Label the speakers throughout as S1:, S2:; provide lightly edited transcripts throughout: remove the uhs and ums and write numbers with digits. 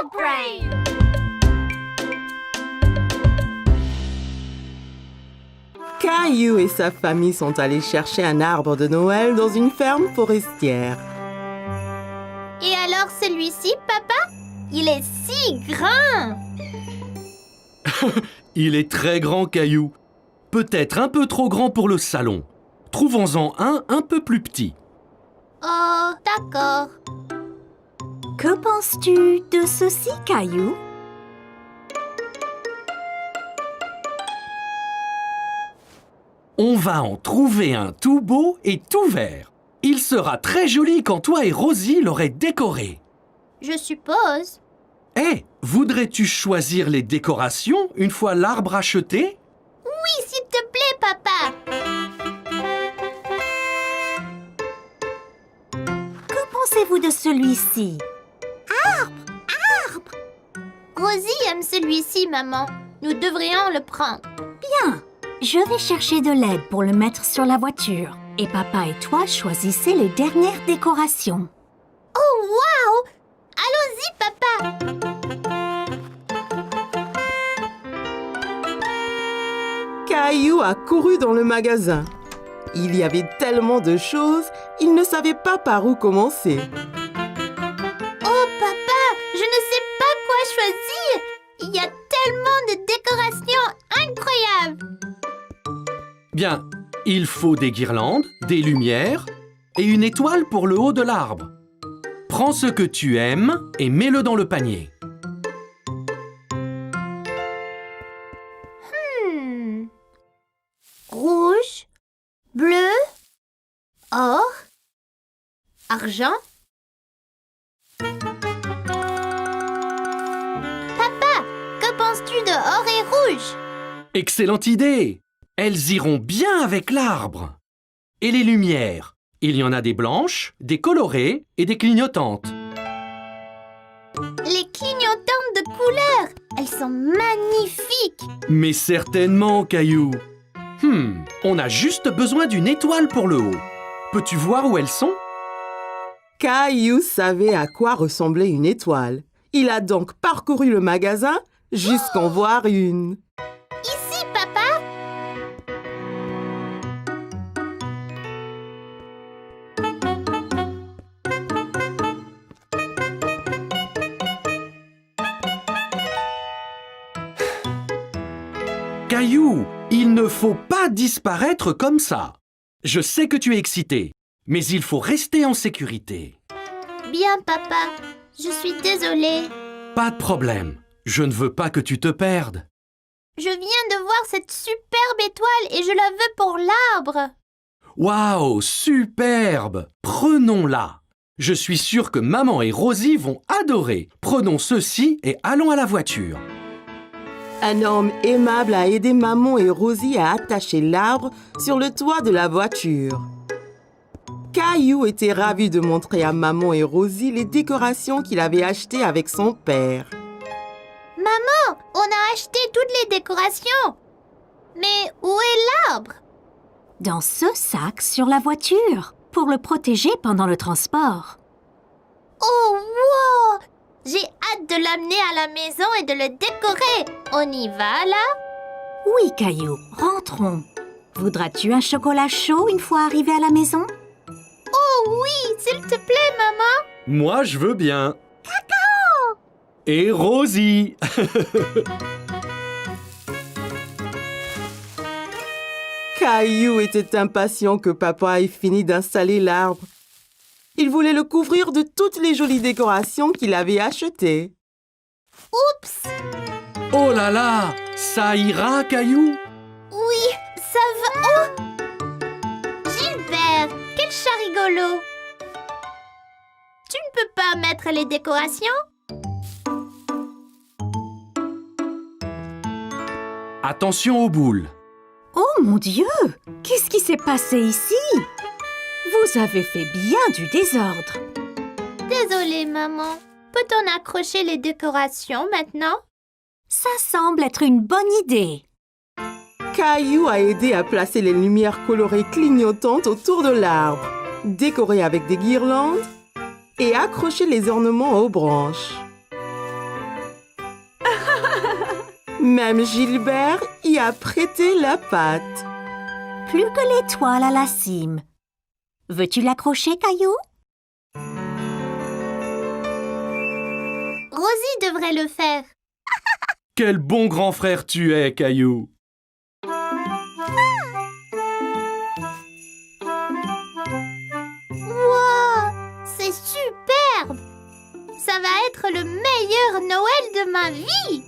S1: Dog Brain!
S2: Caillou et sa famille sont allés chercher un arbre de Noël dans une ferme forestière.
S1: Et alors celui-ci, papa? Il est si grand!
S3: Il est très grand, Caillou. Peut-être un peu trop grand pour le salon. Trouvons-en un peu plus petit.
S1: Oh, d'accord.
S4: Que penses-tu de ceci, Caillou?
S3: On va en trouver un tout beau et tout vert. Il sera très joli quand toi et Rosie l'aurez décoré.
S1: Je suppose.
S3: Hé, voudrais-tu choisir les décorations une fois l'arbre acheté?
S1: Oui, s'il te plaît, papa.
S4: Que pensez-vous de celui-ci?
S1: Rosie aime celui-ci, maman. Nous devrions le prendre.
S4: Bien, je vais chercher de l'aide pour le mettre sur la voiture. Et papa et toi choisissez les dernières décorations.
S1: Oh, wow! Allons-y, papa.
S2: Caillou a couru dans le magasin. Il y avait tellement de choses, il ne savait pas par où commencer.
S1: Oh, papa, je ne sais pas quoi choisir. Il y a tellement de décorations incroyables.
S3: Bien, il faut des guirlandes, des lumières et une étoile pour le haut de l'arbre. Prends ce que tu aimes et mets-le dans le panier.
S1: Rouge, bleu, or, argent. Papa, que penses-tu de or et rouge?
S3: Excellente idée! Elles iront bien avec l'arbre. Et les lumières? Il y en a des blanches, des colorées et des clignotantes.
S1: Les clignotantes de couleurs, elles sont magnifiques.
S3: Mais certainement, Caillou. On a juste besoin d'une étoile pour le haut. Peux-tu voir où elles sont?
S2: Caillou savait à quoi ressemblait une étoile. Il a donc parcouru le magasin jusqu'en voir une.
S1: Ici, papa.
S3: Caillou, il ne faut pas disparaître comme ça. Je sais que tu es excité, mais il faut rester en sécurité.
S1: Bien, papa. Je suis désolée.
S3: Pas de problème. Je ne veux pas que tu te perdes.
S1: Je viens de voir cette superbe étoile et je la veux pour l'arbre.
S3: Waouh, superbe! Prenons-la. Je suis sûr que maman et Rosie vont adorer. Prenons ceci et allons à la voiture.
S2: Un homme aimable a aidé maman et Rosie à attacher l'arbre sur le toit de la voiture. Caillou était ravi de montrer à maman et Rosie les décorations qu'il avait achetées avec son père.
S1: Maman, on a acheté toutes les décorations. Mais où est l'arbre?
S4: Dans ce sac sur la voiture, pour le protéger pendant le transport.
S1: Oh, wow! J'ai hâte de l'amener à la maison et de le décorer. On y va, là?
S4: Oui, Caillou, rentrons. Voudras-tu un chocolat chaud une fois arrivé à la maison?
S1: Oh oui, s'il te plaît, maman.
S3: Moi, je veux bien. Cacao! Et Rosie!
S2: Caillou était impatient que papa ait fini d'installer l'arbre. Il voulait le couvrir de toutes les jolies décorations qu'il avait achetées.
S1: Oups!
S3: Oh là là! Ça ira, Caillou?
S1: Oui, ça va. Oh! Gilbert, quel chat rigolo! Tu ne peux pas mettre les décorations?
S3: Attention aux boules.
S4: Oh mon Dieu! Qu'est-ce qui s'est passé ici? Vous avez fait bien du désordre.
S1: Désolée, maman. Peut-on accrocher les décorations maintenant?
S4: Ça semble être une bonne idée.
S2: Caillou a aidé à placer les lumières colorées clignotantes autour de l'arbre, décoré avec des guirlandes et accrocher les ornements aux branches. Même Gilbert y a prêté la patte.
S4: Plus que l'étoile à la cime. Veux-tu l'accrocher, Caillou?
S1: Rosie devrait le faire.
S3: Quel bon grand frère tu es, Caillou.
S1: Wow, c'est superbe! Ça va être le meilleur Noël de ma vie!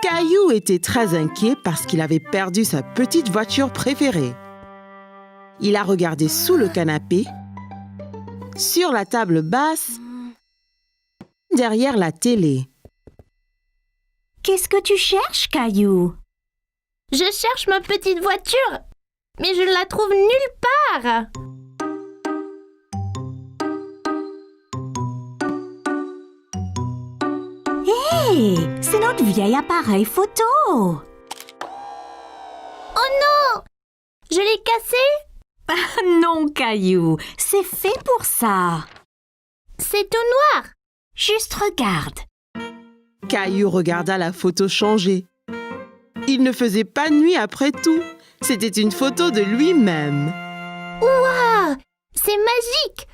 S2: Caillou était très inquiet parce qu'il avait perdu sa petite voiture préférée. Il a regardé sous le canapé, sur la table basse, derrière la télé.
S4: Qu'est-ce que tu cherches, Caillou?
S1: Je cherche ma petite voiture, mais je ne la trouve nulle part.
S4: Hé, c'est notre vieil appareil photo.
S1: Oh non! Je l'ai cassé?
S4: Non, Caillou, c'est fait pour ça.
S1: C'est tout noir.
S4: Juste regarde.
S2: Caillou regarda la photo changer. Il ne faisait pas nuit après tout. C'était une photo de lui-même.
S1: Waouh! C'est magique!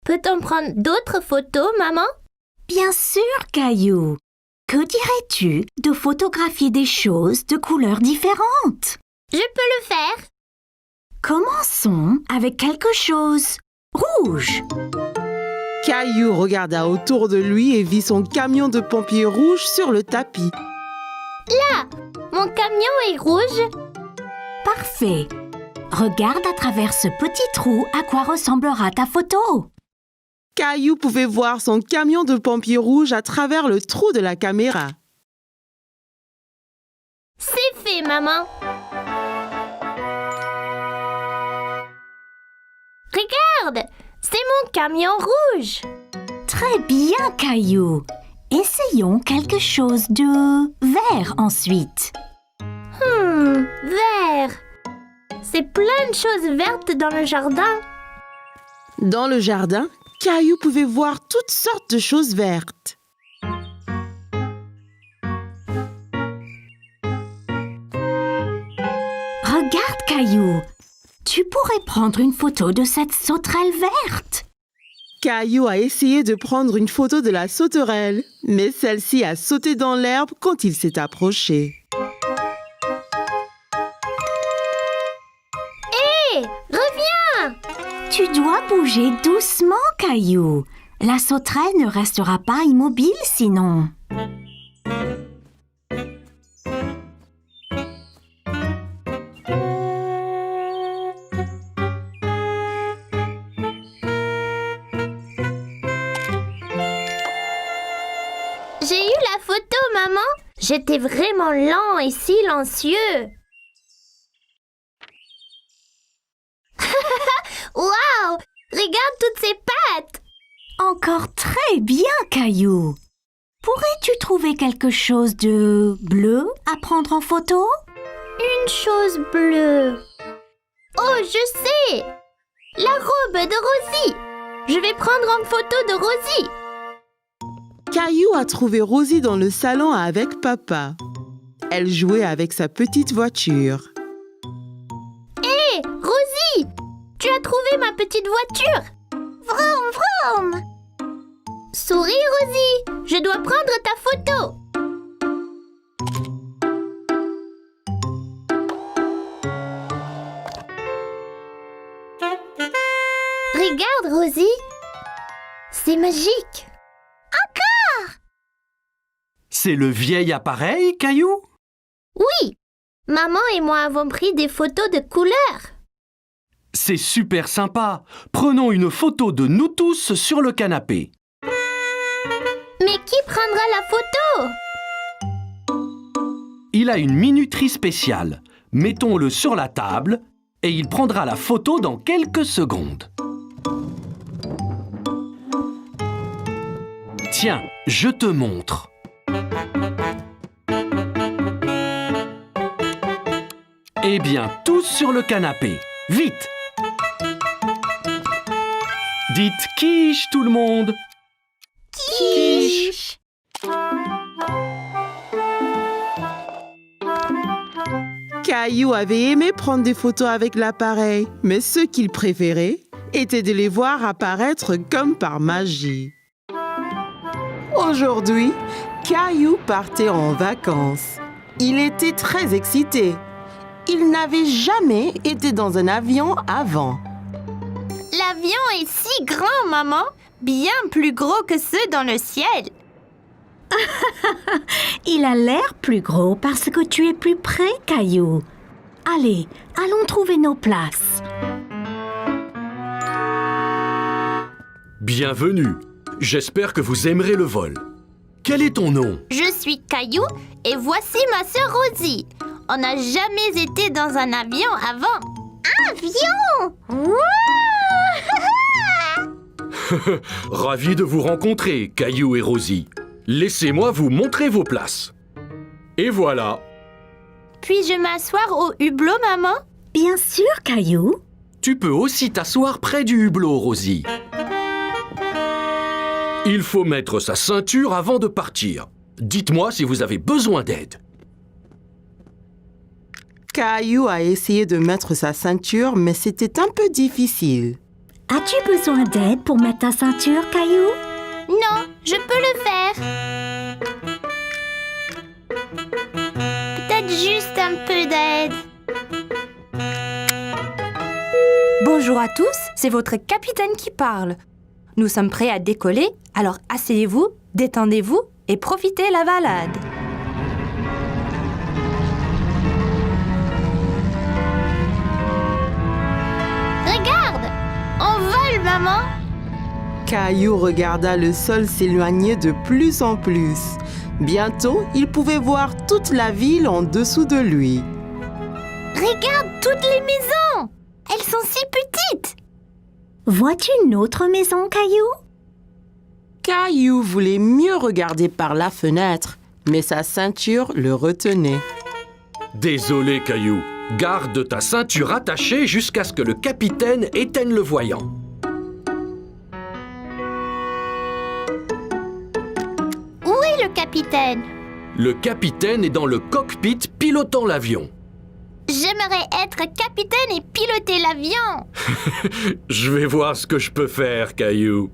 S1: Peut-on prendre d'autres photos, maman?
S4: Bien sûr, Caillou. Que dirais-tu de photographier des choses de couleurs différentes?
S1: Je peux le faire.
S4: Commençons avec quelque chose rouge.
S2: Caillou regarda autour de lui et vit son camion de pompiers rouge sur le tapis.
S1: Là, mon camion est rouge.
S4: Parfait. Regarde à travers ce petit trou à quoi ressemblera ta photo.
S2: Caillou pouvait voir son camion de pompiers rouge à travers le trou de la caméra.
S1: C'est fait, maman. Regarde, c'est mon camion rouge.
S4: Très bien, Caillou. Essayons quelque chose de vert ensuite.
S1: Vert. C'est plein de choses vertes dans le jardin.
S2: Dans le jardin, Caillou pouvait voir toutes sortes de choses vertes.
S4: Regarde, Caillou. Tu pourrais prendre une photo de cette sauterelle verte.
S2: Caillou a essayé de prendre une photo de la sauterelle, mais celle-ci a sauté dans l'herbe quand il s'est approché.
S1: Hé, reviens!
S4: Tu dois bouger doucement, Caillou. La sauterelle ne restera pas immobile sinon.
S1: J'ai eu la photo, maman. J'étais vraiment lent et silencieux. Waouh! Regarde toutes ces pattes!
S4: Encore très bien, Caillou. Pourrais-tu trouver quelque chose de bleu à prendre en photo?
S1: Une chose bleue. Oh, je sais! La robe de Rosie. Je vais prendre en photo de Rosie.
S2: Caillou a trouvé Rosie dans le salon avec papa. Elle jouait avec sa petite voiture.
S1: Hé, Rosie! Tu as trouvé ma petite voiture? Vroom, vroom! Souris, Rosie! Je dois prendre ta photo! Regarde, Rosie! C'est magique!
S3: C'est le vieil appareil, Caillou?
S1: Oui! Maman et moi avons pris des photos de couleurs.
S3: C'est super sympa. Prenons une photo de nous tous sur le canapé.
S1: Mais qui prendra la photo?
S3: Il a une minuterie spéciale. Mettons-le sur la table et il prendra la photo dans quelques secondes. Tiens, je te montre. Eh bien, tous sur le canapé. Vite! Dites quiche tout le monde.
S1: Quiche!
S2: Caillou avait aimé prendre des photos avec l'appareil, mais ce qu'il préférait était de les voir apparaître comme par magie. Aujourd'hui, Caillou partait en vacances. Il était très excité. Il n'avait jamais été dans un avion avant.
S1: L'avion est si grand, maman. Bien plus gros que ceux dans le ciel.
S4: Il a l'air plus gros parce que tu es plus près, Caillou. Allez, allons trouver nos places.
S3: Bienvenue. J'espère que vous aimerez le vol. Quel est ton nom?
S1: Je suis Caillou et voici ma sœur Rosie. On n'a jamais été dans un avion avant. Avion!
S3: Ravi de vous rencontrer, Caillou et Rosie. Laissez-moi vous montrer vos places. Et voilà.
S1: Puis-je m'asseoir au hublot, maman?
S4: Bien sûr, Caillou.
S3: Tu peux aussi t'asseoir près du hublot, Rosie. Il faut mettre sa ceinture avant de partir. Dites-moi si vous avez besoin d'aide.
S2: Caillou a essayé de mettre sa ceinture, mais c'était un peu difficile.
S4: As-tu besoin d'aide pour mettre ta ceinture, Caillou?
S1: Non, je peux le faire. Peut-être juste un peu d'aide.
S5: Bonjour à tous, c'est votre capitaine qui parle. Nous sommes prêts à décoller, alors asseyez-vous, détendez-vous et profitez de la balade.
S1: Regarde, on vole, maman.
S2: Caillou regarda le sol s'éloigner de plus en plus. Bientôt, il pouvait voir toute la ville en dessous de lui.
S1: Regarde toutes les maisons. Elles sont si petites.
S4: Vois-tu une autre maison, Caillou?
S2: Caillou voulait mieux regarder par la fenêtre, mais sa ceinture le retenait.
S3: Désolé, Caillou. Garde ta ceinture attachée jusqu'à ce que le capitaine éteigne le voyant.
S1: Où est le capitaine?
S3: Le capitaine est dans le cockpit pilotant l'avion.
S1: J'aimerais être capitaine et piloter l'avion.
S3: Je vais voir ce que je peux faire, Caillou.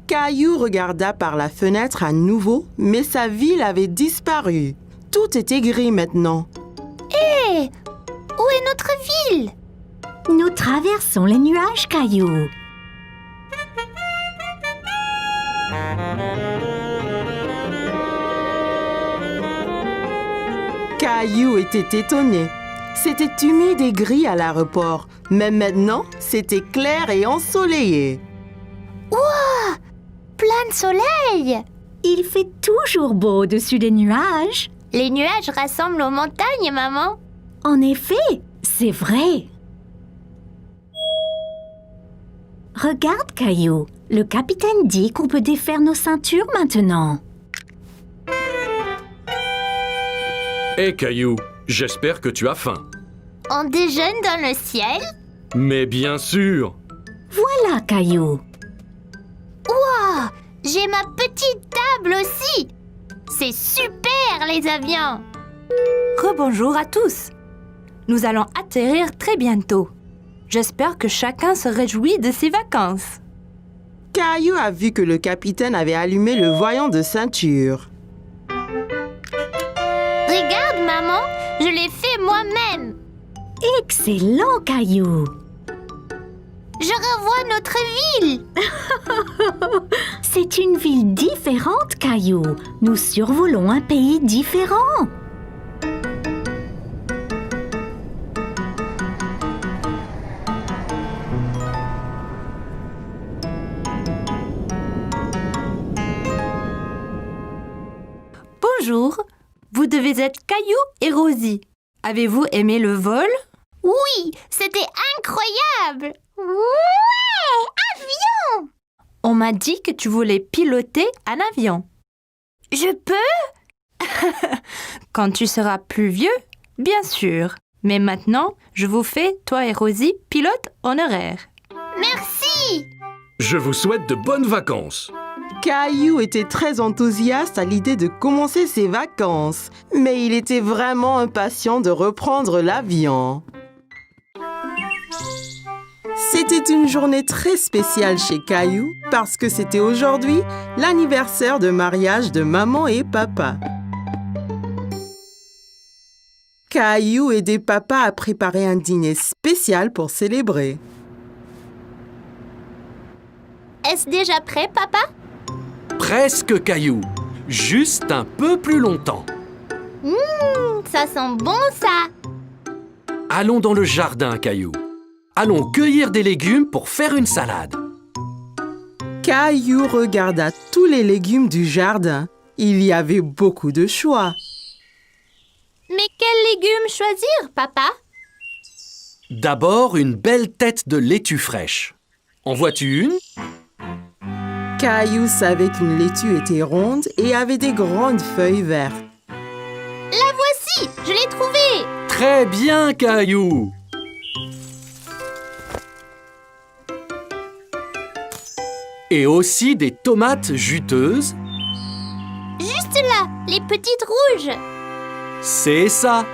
S2: Caillou regarda par la fenêtre à nouveau, mais sa ville avait disparu. Tout était gris maintenant.
S1: Hé! Où est notre ville?
S4: Nous traversons les nuages, Caillou.
S2: Caillou était étonné. C'était humide et gris à l'aéroport, mais maintenant, c'était clair et ensoleillé.
S1: Ouah! Plein de soleil!
S4: Il fait toujours beau au-dessus des nuages.
S1: Les nuages ressemblent aux montagnes, maman.
S4: En effet, c'est vrai. Regarde, Caillou. Le capitaine dit qu'on peut défaire nos ceintures maintenant.
S3: Hé, Caillou, j'espère que tu as faim.
S1: On déjeune dans le ciel?
S3: Mais bien sûr.
S4: Voilà, Caillou.
S1: Ouah! J'ai ma petite table aussi! C'est super, les avions!
S5: Rebonjour à tous. Nous allons atterrir très bientôt. J'espère que chacun se réjouit de ses vacances.
S2: Caillou a vu que le capitaine avait allumé le voyant de ceinture.
S1: Regarde, maman, je l'ai fait moi-même.
S4: Excellent, Caillou.
S1: Je revois notre ville.
S4: C'est une ville différente, Caillou. Nous survolons un pays différent.
S5: Bonjour, vous devez être Caillou et Rosie. Avez-vous aimé le vol?
S1: Oui, c'était incroyable. Ouais, avion!
S5: On m'a dit que tu voulais piloter un avion.
S1: Je peux?
S5: Quand tu seras plus vieux, bien sûr. Mais maintenant, je vous fais, toi et Rosie, pilote honoraire.
S1: Merci.
S3: Je vous souhaite de bonnes vacances.
S2: Caillou était très enthousiaste à l'idée de commencer ses vacances, mais il était vraiment impatient de reprendre l'avion. C'était une journée très spéciale chez Caillou parce que c'était aujourd'hui l'anniversaire de mariage de maman et papa. Caillou aidait papa à préparer un dîner spécial pour célébrer.
S1: Est-ce déjà prêt, papa?
S3: Presque, Caillou. Juste un peu plus longtemps.
S1: Ça sent bon, ça!
S3: Allons dans le jardin, Caillou. Allons cueillir des légumes pour faire une salade.
S2: Caillou regarda tous les légumes du jardin. Il y avait beaucoup de choix.
S1: Mais quels légumes choisir, papa?
S3: D'abord, une belle tête de laitue fraîche. En vois-tu une?
S2: Caillou savait qu'une laitue était ronde et avait des grandes feuilles vertes.
S1: La voici! Je l'ai trouvée!
S3: Très bien, Caillou. Et aussi des tomates juteuses.
S1: Juste là, les petites rouges!
S3: C'est ça.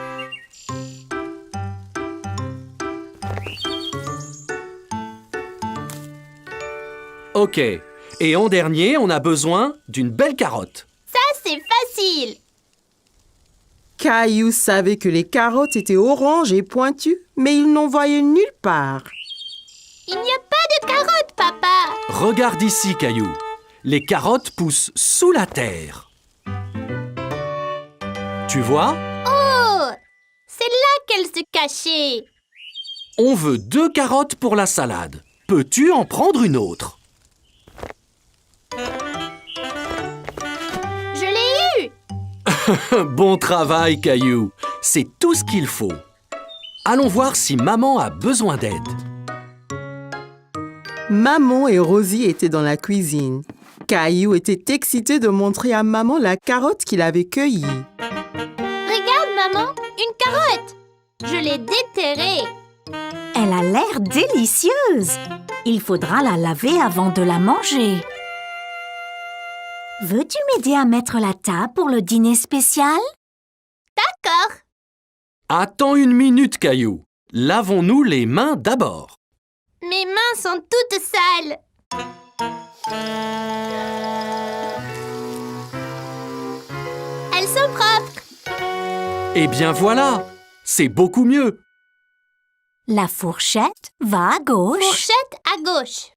S3: Ok. Et en dernier, on a besoin d'une belle carotte.
S1: Ça, c'est facile!
S2: Caillou savait que les carottes étaient oranges et pointues, mais il n'en voyait nulle part.
S1: Il n'y a pas de carottes, papa!
S3: Regarde ici, Caillou. Les carottes poussent sous la terre. Tu vois?
S1: Oh! C'est là qu'elles se cachaient!
S3: On veut 2 carottes pour la salade. Peux-tu en prendre une autre?
S1: Je l'ai eu!
S3: Bon travail, Caillou. C'est tout ce qu'il faut. Allons voir si maman a besoin d'aide.
S2: Maman et Rosie étaient dans la cuisine. Caillou était excité de montrer à maman la carotte qu'il avait cueillie.
S1: Regarde, maman, une carotte! Je l'ai déterrée!
S4: Elle a l'air délicieuse. Il faudra la laver avant de la manger. Veux-tu m'aider à mettre la table pour le dîner spécial?
S1: D'accord!
S3: Attends une minute, Caillou. Lavons-nous les mains d'abord.
S1: Mes mains sont toutes sales! Elles sont propres!
S3: Eh bien voilà, c'est beaucoup mieux.
S4: La fourchette va à gauche
S1: Fourchette à gauche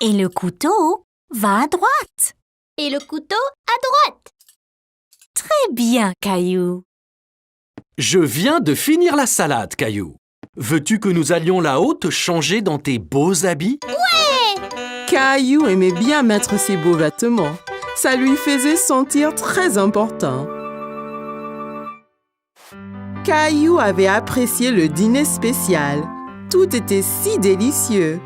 S4: et le couteau va à droite.
S1: et le couteau à droite.
S4: Très bien, Caillou.
S3: Je viens de finir la salade, Caillou. Veux-tu que nous allions là-haut te changer dans tes beaux habits?
S2: Caillou aimait bien mettre ses beaux vêtements. Ça lui faisait sentir très important. Caillou avait apprécié le dîner spécial. Tout était si délicieux.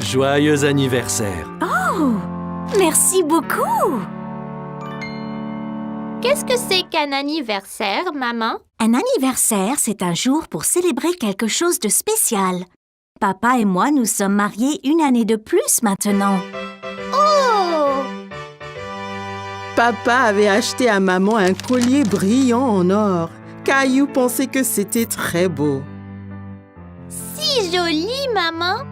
S3: Joyeux anniversaire.
S4: Oh, merci beaucoup.
S1: Qu'est-ce que c'est qu'un anniversaire, maman?
S4: Un anniversaire, c'est un jour pour célébrer quelque chose de spécial. Papa et moi nous sommes mariés 1 année de plus maintenant.
S1: Oh!
S2: Papa avait acheté à maman un collier brillant en or. Caillou pensait que c'était très beau.
S1: Si joli, maman!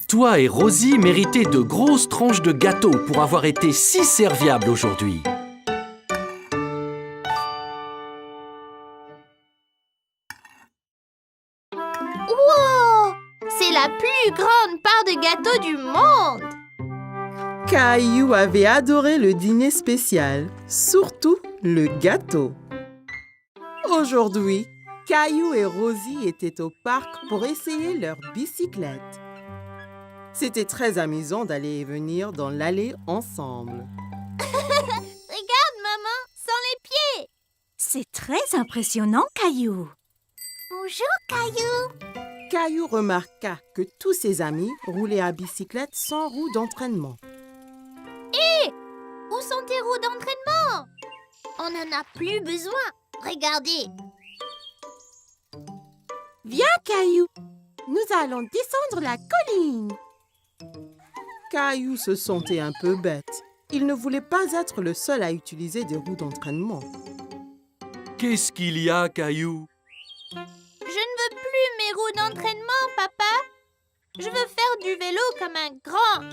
S3: Toi et Rosie méritez de grosses tranches de gâteau pour avoir été si serviables aujourd'hui.
S1: Wow! C'est la plus grande part de gâteau du monde!
S2: Caillou avait adoré le dîner spécial, surtout le gâteau. Aujourd'hui, Caillou et Rosie étaient au parc pour essayer leur bicyclette. C'était très amusant d'aller et venir dans l'allée ensemble.
S1: Regarde, maman, sans les pieds!
S4: C'est très impressionnant, Caillou.
S1: Bonjour, Caillou!
S2: Caillou remarqua que tous ses amis roulaient à bicyclette sans roue d'entraînement.
S1: Où sont tes roues d'entraînement? On n'en a plus besoin. Regardez.
S2: Viens, Caillou, nous allons descendre la colline. Caillou se sentait un peu bête. Il ne voulait pas être le seul à utiliser des roues d'entraînement.
S3: Qu'est-ce qu'il y a, Caillou?
S1: Je ne veux plus mes roues d'entraînement, papa. Je veux faire du vélo comme un grand.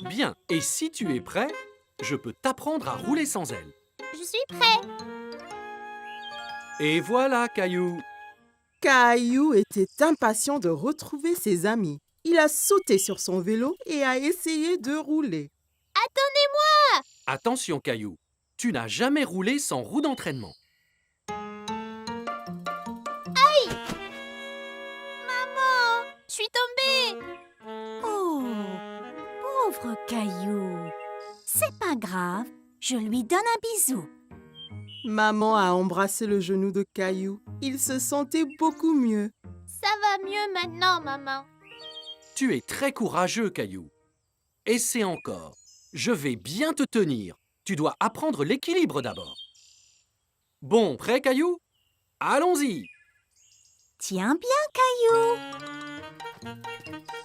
S3: Bien, et si tu es prêt, je peux t'apprendre à rouler sans elles.
S1: Je suis prêt.
S3: Et voilà, Caillou.
S2: Caillou était impatient de retrouver ses amis. Il a sauté sur son vélo et a essayé de rouler.
S1: Attendez-moi.
S3: Attention, Caillou. Tu n'as jamais roulé sans roue d'entraînement.
S1: Maman, je suis tombée.
S4: Oh, pauvre Caillou. C'est pas grave, je lui donne un bisou.
S2: Maman a embrassé le genou de Caillou. Il se sentait beaucoup mieux.
S1: Ça va mieux maintenant, maman.
S3: Tu es très courageux, Caillou. Essaie encore. Je vais bien te tenir. Tu dois apprendre l'équilibre d'abord. Bon, prêt, Caillou? Allons-y.
S4: Tiens bien, Caillou.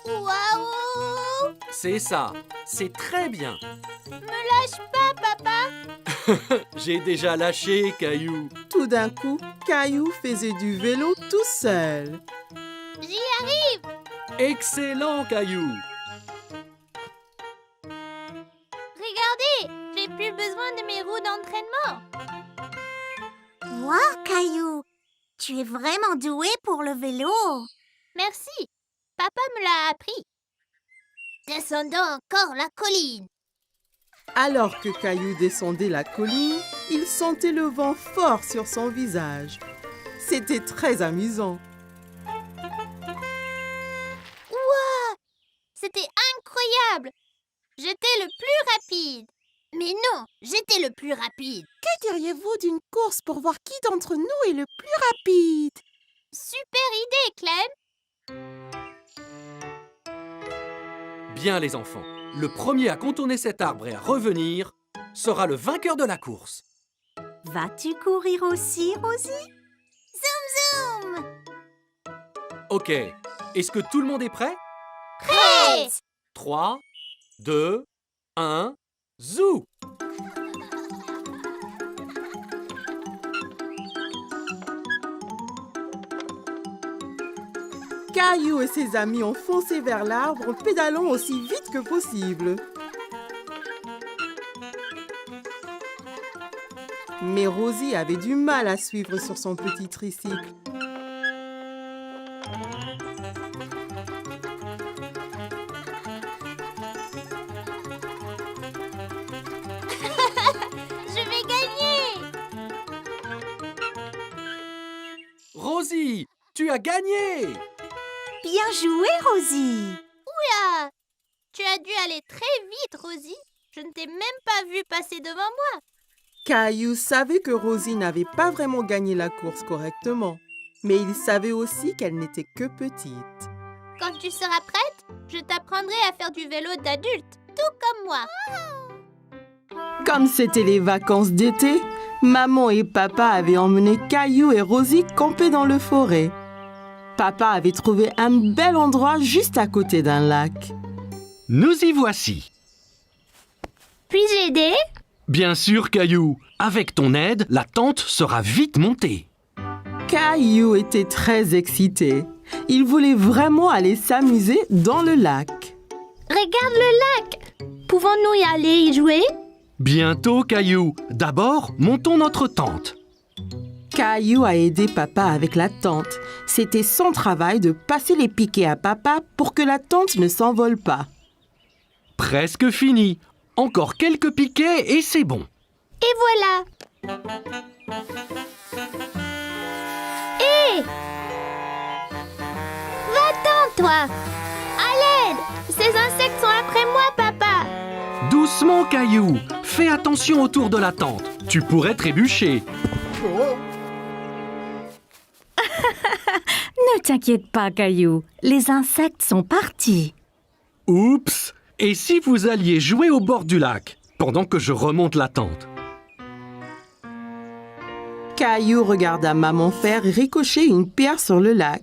S1: Waouh!
S3: C'est ça. C'est très bien.
S1: Lâche pas, papa.
S3: J'ai déjà lâché, Caillou.
S2: Tout d'un coup, Caillou faisait du vélo tout seul.
S1: J'y arrive.
S3: Excellent, Caillou.
S1: Regardez, j'ai plus besoin de mes roues d'entraînement.
S4: Wow, Caillou, tu es vraiment doué pour le vélo.
S1: Merci. Papa me l'a appris. Descendons encore la colline.
S2: Alors que Caillou descendait la colline, il sentait le vent fort sur son visage. C'était très amusant.
S1: Ouah! C'était incroyable. J'étais le plus rapide. Mais non, j'étais le plus rapide.
S2: Que diriez-vous d'une course pour voir qui d'entre nous est le plus rapide?
S1: Super idée, Clem.
S3: Bien, les enfants. Le premier à contourner cet arbre et à revenir sera le vainqueur de la course.
S4: Vas-tu courir aussi, Rosie?
S1: Zoom!
S3: Ok. Est-ce que tout le monde est prêt?
S1: Prêt!
S3: 3, 2, 1, zou!
S2: Caillou et ses amis ont foncé vers l'arbre en pédalant aussi vite que possible. Mais Rosie avait du mal à suivre sur son petit tricycle.
S1: Je vais gagner!
S3: Rosie, tu as gagné!
S4: Bien joué, Rosie.
S1: Oula! Tu as dû aller très vite, Rosie. Je ne t'ai même pas vu passer devant moi.
S2: Caillou savait que Rosie n'avait pas vraiment gagné la course correctement, mais il savait aussi qu'elle n'était que petite.
S1: Quand tu seras prête, je t'apprendrai à faire du vélo d'adulte, tout comme moi.
S2: Comme c'était les vacances d'été, maman et papa avaient emmené Caillou et Rosie camper dans le forêt. Papa avait trouvé un bel endroit juste à côté d'un lac.
S3: Nous y voici.
S1: Puis-je aider?
S3: Bien sûr, Caillou. Avec ton aide, la tente sera vite montée.
S2: Caillou était très excité. Il voulait vraiment aller s'amuser dans le lac.
S1: Regarde le lac. Pouvons-nous y aller y jouer?
S3: Bientôt, Caillou. D'abord, montons notre tente.
S2: Caillou a aidé papa avec la tente. C'était son travail de passer les piquets à papa pour que la tente ne s'envole pas.
S3: Presque fini. Encore quelques piquets et c'est bon.
S1: Et voilà. Hé! Va-t'en, toi! À l'aide! Ces insectes sont après moi, papa!
S3: Doucement, Caillou. Fais attention autour de la tente. Tu pourrais trébucher.
S4: Ne t'inquiète pas, Caillou. Les insectes sont partis.
S3: Oups! Et si vous alliez jouer au bord du lac, pendant que je remonte la tente?
S2: Caillou regarda maman faire ricocher une pierre sur le lac.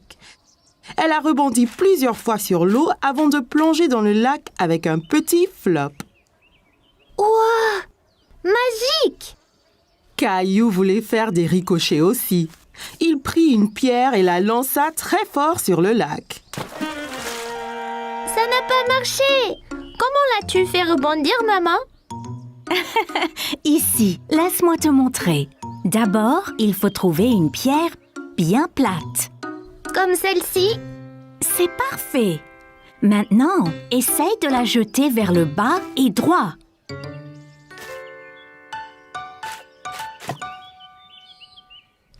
S2: Elle a rebondi plusieurs fois sur l'eau avant de plonger dans le lac avec un petit flop.
S1: Ouah! Magique!
S2: Caillou voulait faire des ricochets aussi. Il prit une pierre et la lança très fort sur le lac.
S1: Ça n'a pas marché! Comment l'as-tu fait rebondir, maman?
S4: Ici, laisse-moi te montrer. D'abord, il faut trouver une pierre bien plate.
S1: Comme celle-ci?
S4: C'est parfait. Maintenant, essaye de la jeter vers le bas et droit.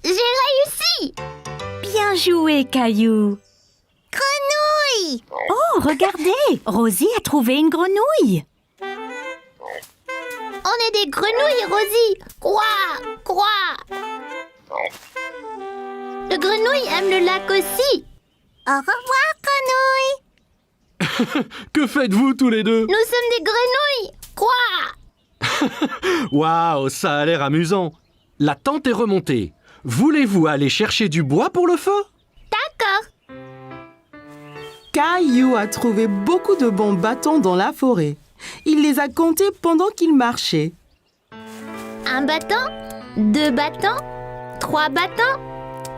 S1: J'ai réussi!
S4: Bien joué, Caillou.
S1: Grenouille!
S4: Oh, regardez, Rosie a trouvé une grenouille.
S1: On est des grenouilles, Rosie! Quoi? Le grenouille aime le lac aussi. Au revoir, grenouille!
S3: Que faites-vous tous les deux?
S1: Nous sommes des grenouilles! Quoi?
S3: Waouh, ça a l'air amusant. La tente est remontée. Voulez-vous aller chercher du bois pour le feu?
S1: D'accord.
S2: Caillou a trouvé beaucoup de bons bâtons dans la forêt. Il les a comptés pendant qu'il marchait.
S1: 1 bâton, 2 bâtons, 3 bâtons,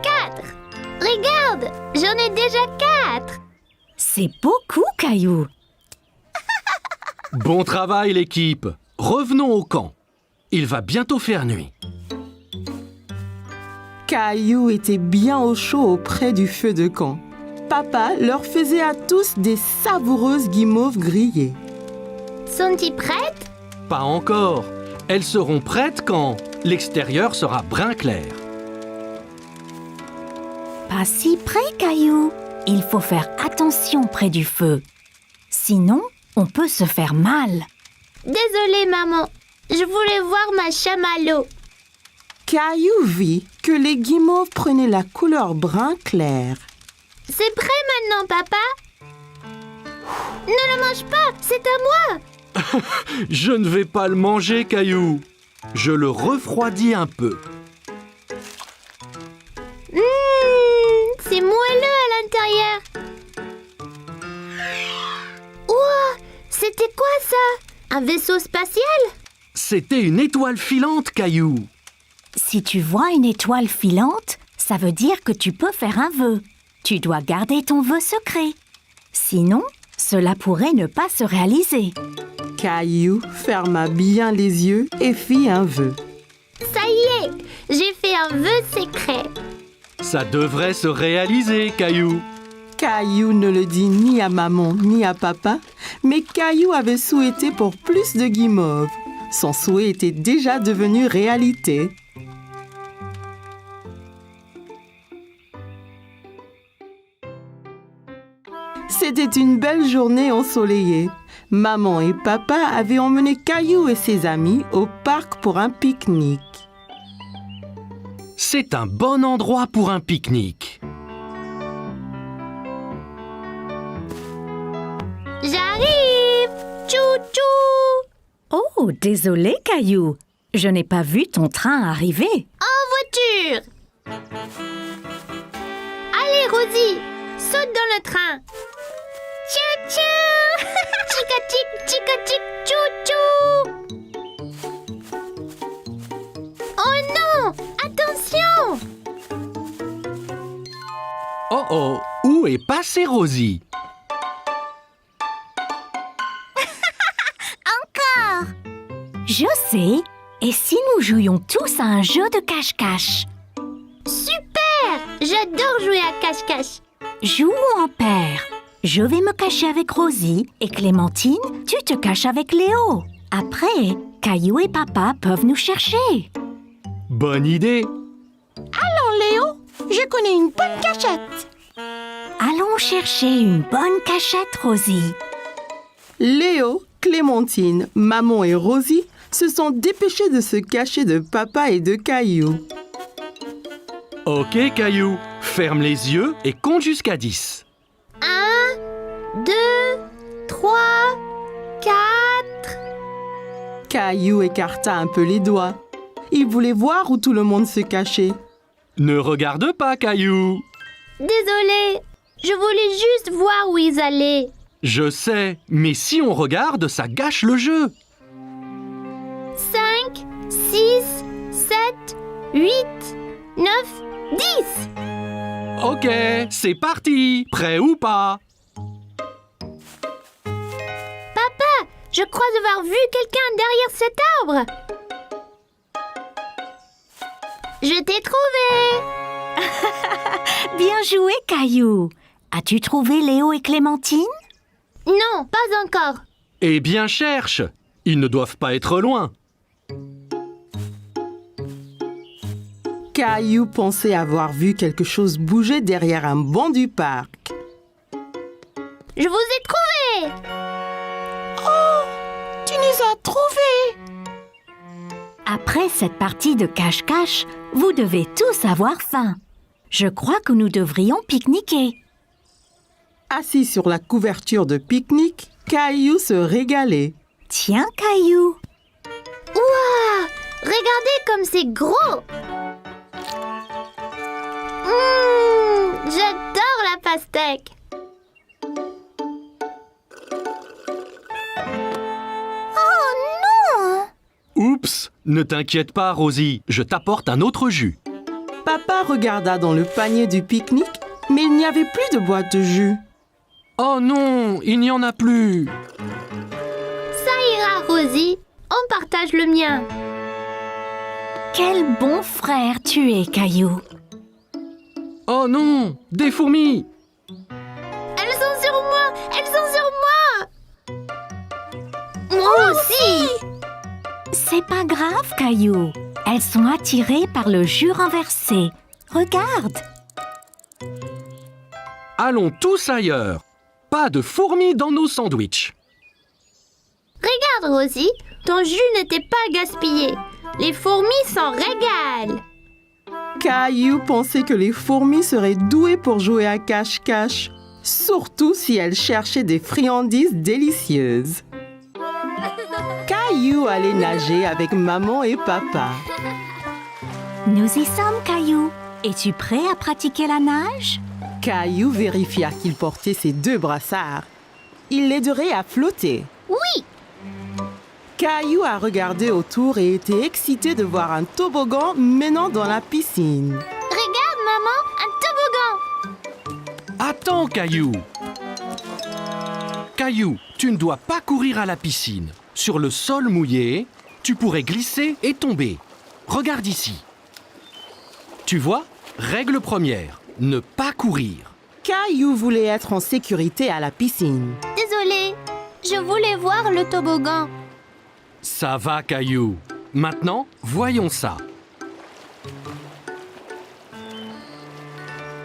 S1: 4. Regarde, j'en ai déjà 4.
S4: C'est beaucoup, Caillou.
S3: Bon travail, l'équipe. Revenons au camp. Il va bientôt faire nuit.
S2: Caillou était bien au chaud auprès du feu de camp. Papa leur faisait à tous des savoureuses guimauves grillées.
S1: Sont-ils prêtes?
S3: Pas encore. Elles seront prêtes quand l'extérieur sera brun clair.
S4: Pas si près, Caillou. Il faut faire attention près du feu. Sinon, on peut se faire mal.
S1: Désolée, maman. Je voulais voir ma chamallow.
S2: Caillou vit que les guimauves prenaient la couleur brun clair.
S1: C'est prêt maintenant, papa? Ne le mange pas, c'est à moi.
S3: Je ne vais pas le manger, Caillou. Je le refroidis un peu.
S1: C'est moelleux à l'intérieur. Ouah, c'était quoi ça? Un vaisseau spatial?
S3: C'était une étoile filante, Caillou.
S4: Si tu vois une étoile filante, ça veut dire que tu peux faire un vœu. Tu dois garder ton vœu secret. Sinon, cela pourrait ne pas se réaliser.
S2: Caillou ferma bien les yeux et fit un vœu.
S1: Ça y est, j'ai fait un vœu secret.
S3: Ça devrait se réaliser, Caillou.
S2: Caillou ne le dit ni à maman ni à papa, mais Caillou avait souhaité pour plus de guimauves. Son souhait était déjà devenu réalité. C'était une belle journée ensoleillée. Maman et papa avaient emmené Caillou et ses amis au parc pour un pique-nique.
S3: C'est un bon endroit pour un pique-nique.
S1: J'arrive! Tchou-tchou!
S4: Oh, désolé, Caillou. Je n'ai pas vu ton train arriver.
S1: En voiture! Allez, Rosie, saute dans le train. Tchou-tchou! Chica-tic, chica-tic, tchou-tchou! Oh non! Attention!
S3: Oh oh, où est passée Rosie?
S4: Je sais. Et si nous jouions tous à un jeu de cache-cache?
S1: Super! J'adore jouer à cache-cache.
S4: Jouons en paire. Je vais me cacher avec Rosie et Clémentine, tu te caches avec Léo. Après, Caillou et papa peuvent nous chercher.
S3: Bonne idée.
S2: Léo, je connais une bonne cachette.
S4: Allons chercher une bonne cachette, Rosie.
S2: Léo, Clémentine, maman et Rosie se sont dépêchés de se cacher de papa et de Caillou.
S3: Ok, Caillou, ferme les yeux et compte jusqu'à 10.
S1: 1, 2, 3, 4.
S2: Caillou écarta un peu les doigts. Il voulait voir où tout le monde se cachait.
S3: Ne regarde pas, Caillou.
S1: Désolée, Je voulais juste voir où ils allaient.
S3: Je sais, mais si on regarde, ça gâche le jeu.
S1: 5, 6, 7, 8, 9, 10.
S3: Ok, c'est parti. Prêt ou pas?
S1: Papa, je crois avoir vu quelqu'un derrière cet arbre. Je t'ai trouvé.
S4: Bien joué, Caillou. As-tu trouvé Léo et Clémentine?
S1: Non, pas encore.
S3: Eh bien, cherche. Ils ne doivent pas être loin.
S2: Caillou pensait avoir vu quelque chose bouger derrière un banc du parc.
S1: Je vous ai trouvé.
S2: Tu nous as trouvés!
S4: Après cette partie de cache-cache, vous devez tous avoir faim. Je crois que nous devrions pique-niquer.
S2: Assis sur la couverture de pique-nique, Caillou se régalait.
S4: Tiens, Caillou.
S1: Ouah, regardez comme c'est gros. J'adore la pastèque. Oh non!
S3: Oups, ne t'inquiète pas, Rosie. Je t'apporte un autre jus.
S2: Papa regarda dans le panier du pique-nique, mais il n'y avait plus de boîte de jus.
S3: Oh non, il n'y en a plus.
S1: Ça ira, Rosie. On partage le mien.
S4: Quel bon frère tu es, Caillou.
S3: Oh non, des fourmis.
S1: Elles sont sur moi. Elles sont sur moi. Moi aussi.
S4: C'est pas grave, Caillou. Elles sont attirées par le jus renversé. Regarde.
S3: Allons tous ailleurs. Pas de fourmis dans nos sandwichs.
S1: Regarde, Rosie. Ton jus n'était pas gaspillé. Les fourmis s'en régalent.
S2: Caillou pensait que les fourmis seraient douées pour jouer à cache-cache, surtout si elles cherchaient des friandises délicieuses. Caillou allait nager avec maman et papa.
S4: Nous y sommes, Caillou. Es-tu prêt à pratiquer la nage?
S2: Caillou vérifia qu'il portait ses 2 brassards. Il l'aiderait à flotter.
S1: Oui.
S2: Caillou a regardé autour et était excité de voir un toboggan menant dans la piscine.
S1: Regarde, maman, un toboggan.
S3: Attends, Caillou. Caillou, tu ne dois pas courir à la piscine. Sur le sol mouillé, tu pourrais glisser et tomber. Regarde ici. Tu vois, règle première, ne pas courir.
S2: Caillou voulait être en sécurité à la piscine.
S1: Désolée, je voulais voir le toboggan.
S3: Ça va, Caillou. Maintenant, voyons ça.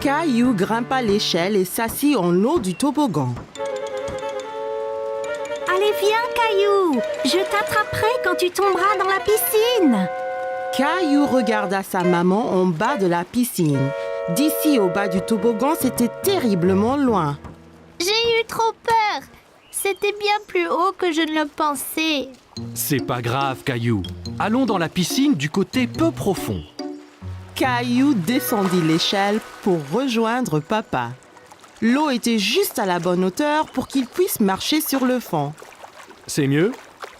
S2: Caillou grimpa l'échelle et s'assit en haut du toboggan.
S4: Allez, viens, Caillou. Je t'attraperai quand tu tomberas dans la piscine.
S2: Caillou regarda sa maman en bas de la piscine. D'ici au bas du toboggan, c'était terriblement loin.
S1: J'ai eu trop peur. C'était bien plus haut que je ne le pensais.
S3: C'est pas grave, Caillou. Allons dans la piscine du côté peu profond.
S2: Caillou descendit l'échelle pour rejoindre papa. L'eau était juste à la bonne hauteur pour qu'il puisse marcher sur le fond.
S3: C'est mieux?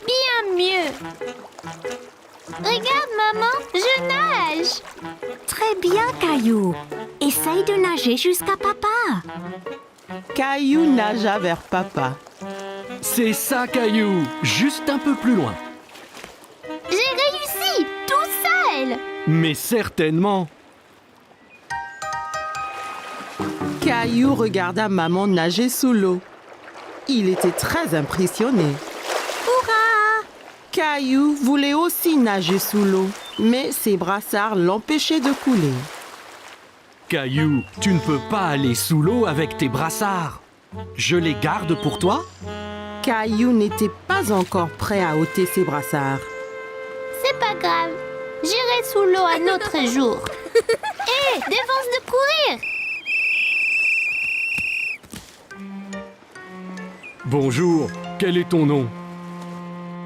S1: Bien mieux. Regarde, maman, je nage.
S4: Très bien, Caillou. Essaye de nager jusqu'à papa.
S2: Caillou nagea vers papa.
S3: C'est ça, Caillou. Juste un peu plus loin.
S1: J'ai réussi, tout seul.
S3: Mais certainement.
S2: Caillou regarda maman nager sous l'eau. Il était très impressionné.
S4: Hurrah!
S2: Caillou voulait aussi nager sous l'eau, mais ses brassards l'empêchaient de couler.
S3: Caillou, tu ne peux pas aller sous l'eau avec tes brassards. Je les garde pour toi?
S2: Caillou n'était pas encore prêt à ôter ses brassards.
S1: C'est pas grave. J'irai sous l'eau un autre jour. Hé, défense de courir.
S3: Bonjour, quel est ton nom?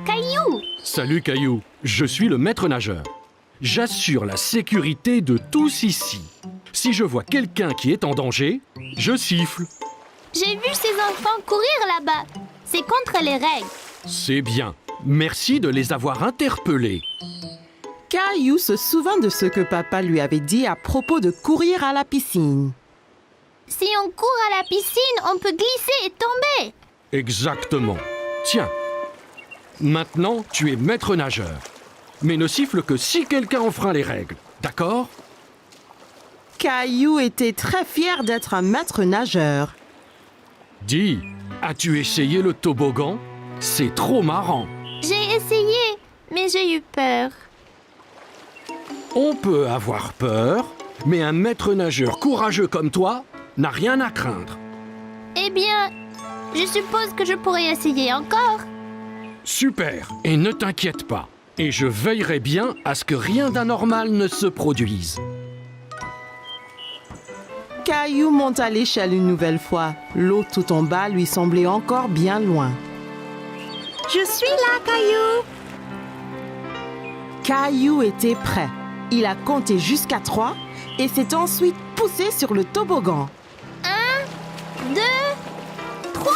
S1: Caillou.
S3: Salut, Caillou. Je suis le maître nageur. J'assure la sécurité de tous ici. Si je vois quelqu'un qui est en danger, je siffle.
S1: J'ai vu ces enfants courir là-bas. C'est contre les règles.
S3: C'est bien. Merci de les avoir interpellés.
S2: Caillou se souvint de ce que papa lui avait dit à propos de courir à la piscine.
S1: Si on court à la piscine, on peut glisser et tomber.
S3: Exactement. Tiens. Maintenant, tu es maître nageur. Mais ne siffle que si quelqu'un enfreint les règles. D'accord?
S2: Caillou était très fier d'être un maître nageur.
S3: Dis, as-tu essayé le toboggan? C'est trop marrant.
S1: J'ai essayé, mais j'ai eu peur.
S3: On peut avoir peur, mais un maître nageur courageux comme toi n'a rien à craindre.
S1: Eh bien, je suppose que je pourrais essayer encore.
S3: Super, et ne t'inquiète pas. Et je veillerai bien à ce que rien d'anormal ne se produise.
S2: Caillou monta l'échelle une nouvelle fois. L'eau tout en bas lui semblait encore bien loin.
S4: Je suis là, Caillou.
S2: Caillou était prêt. Il a compté jusqu'à 3 et s'est ensuite poussé sur le toboggan.
S1: 1, 2, 3.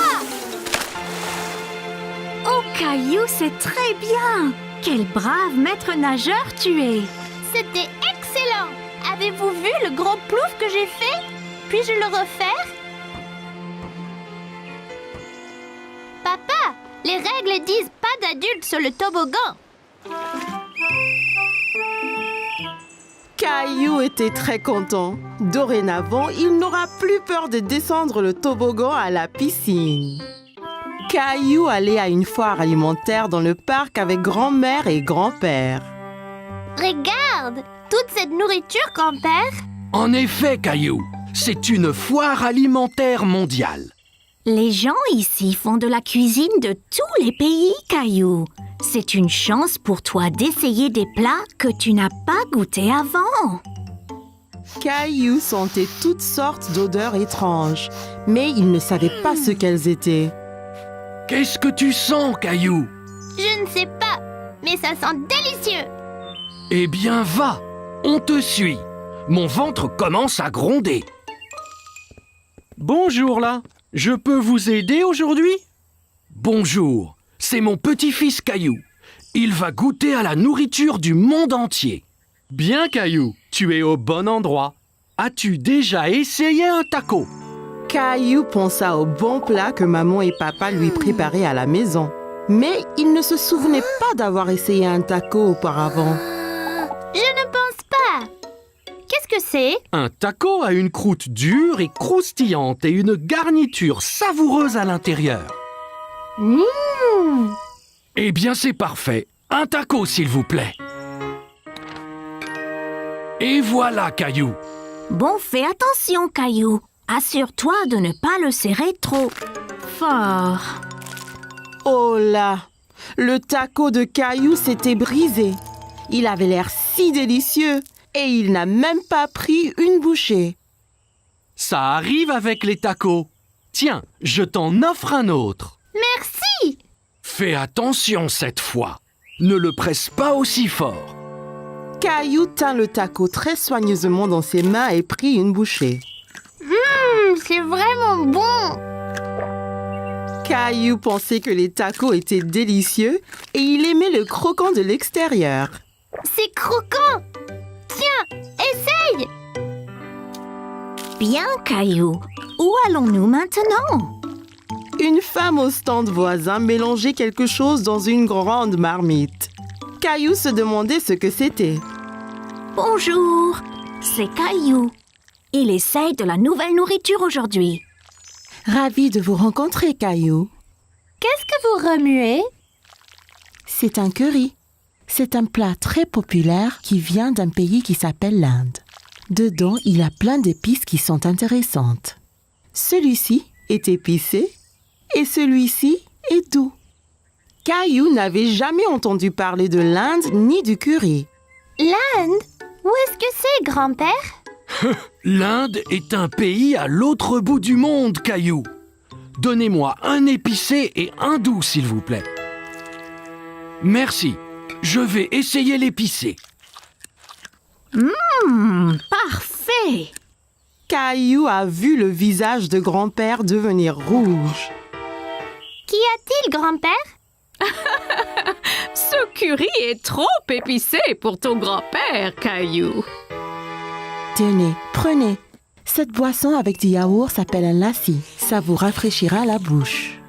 S4: Oh, Caillou, c'est très bien. Quel brave maître nageur tu es.
S1: C'était excellent. Avez-vous vu le gros plouf que j'ai fait? Puis-je le refaire? Papa, les règles disent pas d'adultes sur le toboggan.
S2: Caillou était très content. Dorénavant, il n'aura plus peur de descendre le toboggan à la piscine. Caillou allait à une foire alimentaire dans le parc avec grand-mère et grand-père.
S1: Regarde, toute cette nourriture, grand-père.
S3: En effet, Caillou, c'est une foire alimentaire mondiale.
S4: Les gens ici font de la cuisine de tous les pays, Caillou. C'est une chance pour toi d'essayer des plats que tu n'as pas goûtés avant.
S2: Caillou sentait toutes sortes d'odeurs étranges, mais il ne savait pas ce qu'elles étaient.
S3: Qu'est-ce que tu sens, Caillou?
S1: Je ne sais pas, mais ça sent délicieux.
S3: Eh bien, va, on te suit. Mon ventre commence à gronder. Bonjour là, je peux vous aider aujourd'hui? Bonjour, c'est mon petit-fils Caillou. Il va goûter à la nourriture du monde entier. Bien Caillou, tu es au bon endroit. As-tu déjà essayé un taco?
S2: Caillou pensa au bon plat que maman et papa lui préparaient à la maison. Mais il ne se souvenait pas d'avoir essayé un taco auparavant.
S1: Je ne pense pas. Qu'est-ce que c'est?
S3: Un taco a une croûte dure et croustillante et une garniture savoureuse à l'intérieur. Eh bien, c'est parfait. Un taco, s'il vous plaît. Et voilà, Caillou.
S4: Bon, fais attention, Caillou. Assure-toi de ne pas le serrer trop fort.
S2: Oh là! Le taco de Caillou s'était brisé. Il avait l'air si délicieux et il n'a même pas pris une bouchée.
S3: Ça arrive avec les tacos. Tiens, je t'en offre un autre.
S1: Merci.
S3: Fais attention cette fois. Ne le presse pas aussi fort.
S2: Caillou tint le taco très soigneusement dans ses mains et prit une bouchée.
S1: C'est vraiment bon.
S2: Caillou pensait que les tacos étaient délicieux et il aimait le croquant de l'extérieur.
S1: C'est croquant. Tiens, essaye.
S4: Bien, Caillou. Où allons-nous maintenant?
S2: Une femme au stand voisin mélangeait quelque chose dans une grande marmite. Caillou se demandait ce que c'était.
S4: Bonjour, c'est Caillou. Il essaye de la nouvelle nourriture aujourd'hui.
S2: Ravi de vous rencontrer, Caillou.
S1: Qu'est-ce que vous remuez?
S2: C'est un curry. C'est un plat très populaire qui vient d'un pays qui s'appelle l'Inde. Dedans, il y a plein d'épices qui sont intéressantes. Celui-ci est épicé et celui-ci est doux. Caillou n'avait jamais entendu parler de l'Inde ni du curry.
S1: L'Inde? Où est-ce que c'est, grand-père?
S3: L'Inde est un pays à l'autre bout du monde, Caillou. Donnez-moi un épicé et un doux, s'il vous plaît. Merci. Je vais essayer l'épicé.
S4: Parfait!
S2: Caillou a vu le visage de grand-père devenir rouge.
S1: Qu'y a-t-il, grand-père?
S6: Ce curry est trop épicé pour ton grand-père, Caillou.
S2: Tenez, prenez. Cette boisson avec du yaourt s'appelle un lassi. Ça vous rafraîchira la bouche.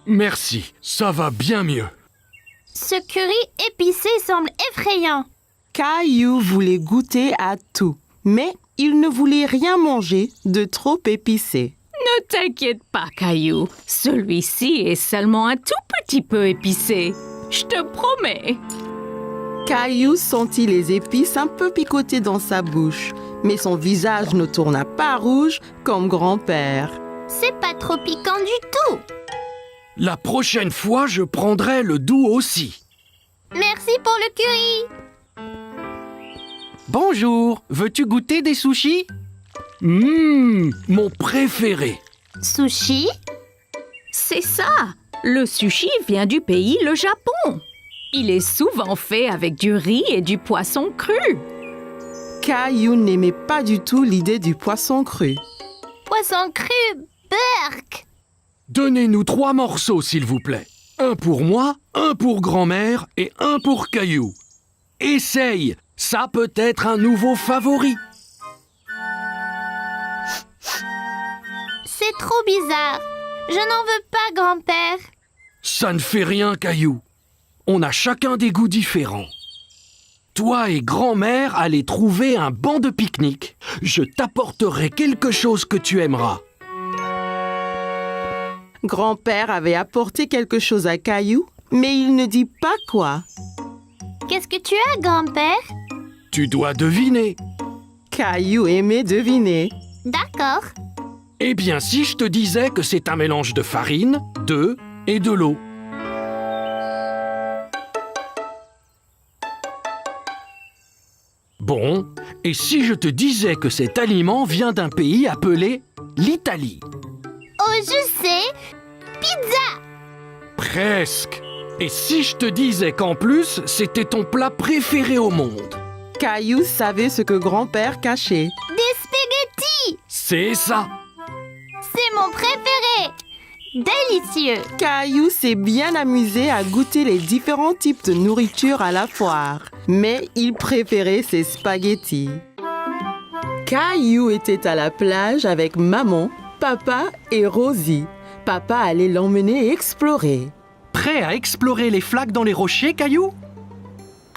S7: Merci, ça va bien mieux.
S1: Ce curry épicé semble effrayant.
S2: Caillou voulait goûter à tout, mais il ne voulait rien manger de trop épicé.
S6: Ne t'inquiète pas, Caillou. Celui-ci est seulement un tout petit peu épicé. Je te promets.
S2: Caillou sentit les épices un peu picoter dans sa bouche, mais son visage ne tourna pas rouge comme grand-père.
S1: C'est pas trop piquant du tout.
S7: La prochaine fois, je prendrai le doux aussi.
S1: Merci pour le curry.
S3: Bonjour, veux-tu goûter des sushis?
S7: Mon préféré.
S1: Sushi?
S6: C'est ça. Le sushi vient du pays, le Japon. Il est souvent fait avec du riz et du poisson cru.
S2: Caillou n'aimait pas du tout l'idée du poisson cru.
S1: Poisson cru, burk.
S7: Donnez-nous 3 morceaux, s'il vous plaît. Un pour moi, un pour grand-mère et un pour Caillou. Essaye, ça peut être un nouveau favori.
S1: C'est trop bizarre. Je n'en veux pas, grand-père.
S7: Ça ne fait rien, Caillou. On a chacun des goûts différents. Toi et grand-mère allez trouver un banc de pique-nique. Je t'apporterai quelque chose que tu aimeras.
S2: Grand-père avait apporté quelque chose à Caillou, mais il ne dit pas quoi.
S1: Qu'est-ce que tu as, grand-père?
S7: Tu dois deviner.
S2: Caillou aimait deviner.
S1: D'accord.
S7: Eh bien, si je te disais que c'est un mélange de farine, d'œufs et de l'eau. Bon, et si je te disais que cet aliment vient d'un pays appelé l'Italie?
S1: Oh, je sais. Pizza.
S7: Presque. Et si je te disais qu'en plus, c'était ton plat préféré au monde?
S2: Caillou savait ce que grand-père cachait.
S1: Des spaghettis.
S7: C'est ça.
S1: C'est mon préféré. Délicieux.
S2: Caillou s'est bien amusé à goûter les différents types de nourriture à la foire, mais il préférait ses spaghettis. Caillou était à la plage avec maman, papa et Rosie. Papa allait l'emmener explorer.
S3: Prêt à explorer les flaques dans les rochers, Caillou?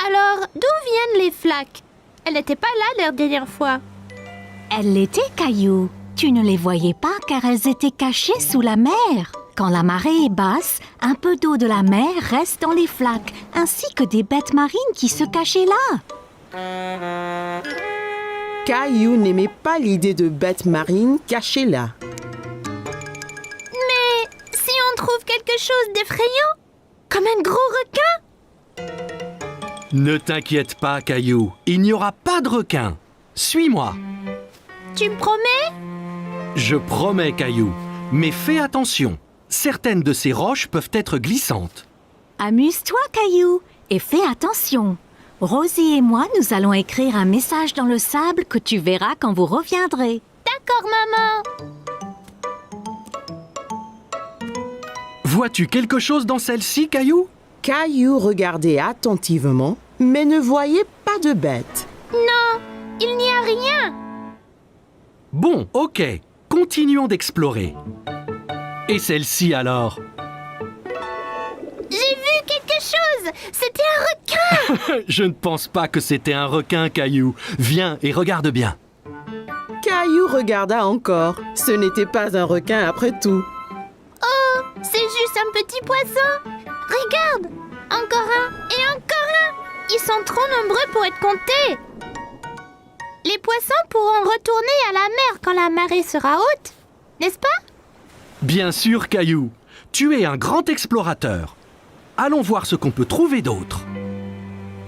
S1: Alors, d'où viennent les flaques? Elle n'était pas là la dernière fois.
S4: Elles l'étaient, Caillou. Tu ne les voyais pas car elles étaient cachées sous la mer. Quand la marée est basse, un peu d'eau de la mer reste dans les flaques, ainsi que des bêtes marines qui se cachaient là.
S2: Caillou n'aimait pas l'idée de bêtes marines cachées là.
S1: Mais si on trouve quelque chose d'effrayant, comme un gros requin?
S3: Ne t'inquiète pas, Caillou. Il n'y aura pas de requin. Suis-moi.
S1: Tu me promets?
S3: Je promets, Caillou. Mais fais attention. Certaines de ces roches peuvent être glissantes.
S4: Amuse-toi, Caillou, et fais attention. Rosie et moi, nous allons écrire un message dans le sable que tu verras quand vous reviendrez.
S1: D'accord, maman.
S3: Vois-tu quelque chose dans celle-ci, Caillou?
S2: Caillou regardait attentivement, mais ne voyait pas de bête.
S1: Non, il n'y a rien.
S3: Bon, ok. Continuons d'explorer. Et celle-ci alors?
S1: J'ai vu quelque chose. C'était un requin.
S3: Je ne pense pas que c'était un requin, Caillou. Viens et regarde bien.
S2: Caillou regarda encore. Ce n'était pas un requin après tout.
S1: Oh, c'est juste un petit poisson. Regarde, encore un et encore un. Ils sont trop nombreux pour être comptés. Les poissons pourront retourner à la mer quand la marée sera haute, n'est-ce pas?
S3: Bien sûr, Caillou. Tu es un grand explorateur. Allons voir ce qu'on peut trouver d'autre.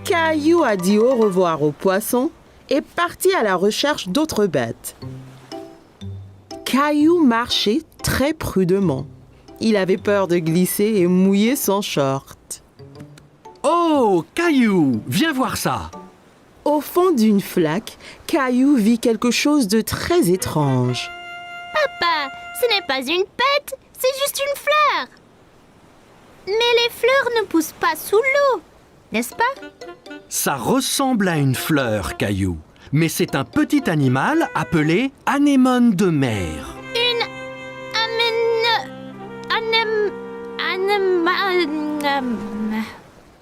S2: Caillou a dit au revoir aux poissons et partit à la recherche d'autres bêtes. Caillou marchait très prudemment. Il avait peur de glisser et mouiller son short.
S3: Oh, Caillou, viens voir ça.
S2: Au fond d'une flaque, Caillou vit quelque chose de très étrange.
S1: Papa, ce n'est pas une pète, c'est juste une fleur. Mais les fleurs ne poussent pas sous l'eau, n'est-ce pas?
S7: Ça ressemble à une fleur, Caillou. Mais c'est un petit animal appelé anémone de mer.
S1: Une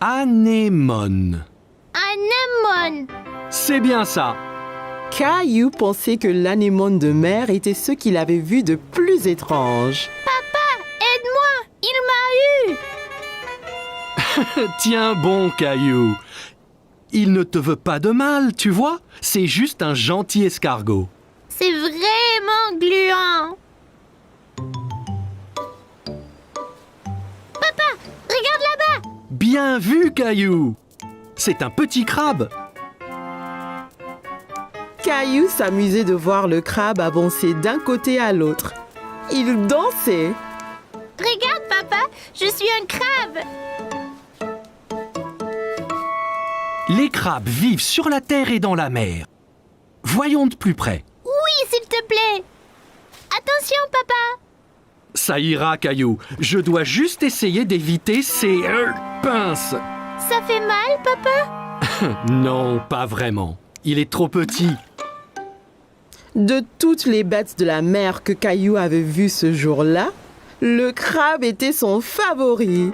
S7: Anémone.
S1: anémone.
S7: C'est bien ça.
S2: Caillou pensait que l'anémone de mer était ce qu'il avait vu de plus étrange.
S1: Aide-moi, il m'a eu.
S7: Tiens bon, Caillou. Il ne te veut pas de mal, tu vois. C'est juste un gentil escargot.
S1: C'est vraiment gluant. Papa, regarde là-bas.
S7: Bien vu, Caillou. C'est un petit crabe.
S2: Caillou s'amusait de voir le crabe avancer d'un côté à l'autre. Il dansait.
S1: Regarde, papa, je suis un crabe.
S7: Les crabes vivent sur la terre et dans la mer. Voyons de plus près.
S1: Oui, s'il te plaît. Attention, papa.
S7: Ça ira, Caillou. Je dois juste essayer d'éviter ces pinces.
S1: Ça fait mal, papa?
S7: Non, pas vraiment. Il est trop petit.
S2: De toutes les bêtes de la mer que Caillou avait vues ce jour-là, le crabe était son favori.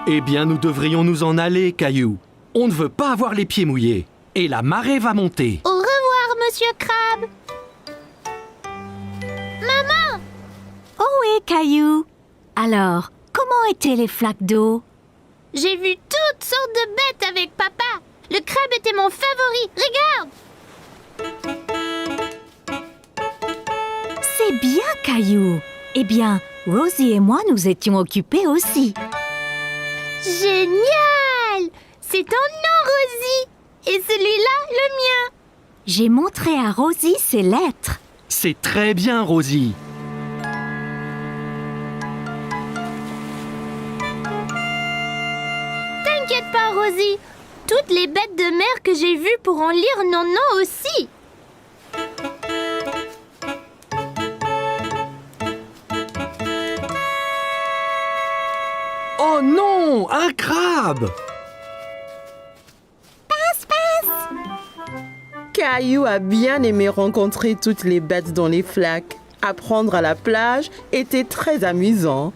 S7: Eh bien, nous devrions nous en aller, Caillou. On ne veut pas avoir les pieds mouillés. Et la marée va monter.
S1: Au revoir, monsieur Crabe. Maman,
S4: Oh oui, Caillou. Alors, comment étaient les flaques d'eau?
S1: j'ai vu toutes sortes de bêtes avec papa. Le crabe était mon favori. Regarde.
S4: C'est bien, Caillou. Eh bien, Rosie et moi, nous étions occupés aussi.
S1: Génial. C'est ton nom, Rosie. Et celui-là, le mien.
S4: J'ai montré à Rosie ses lettres.
S7: C'est très bien, Rosie.
S1: T'inquiète pas, Rosie. Toutes les bêtes de mer que j'ai vues pourront lire nos noms aussi.
S7: Oh non, un crabe!
S2: Caillou a bien aimé rencontrer toutes les bêtes dans les flaques. Apprendre à la plage était très amusant.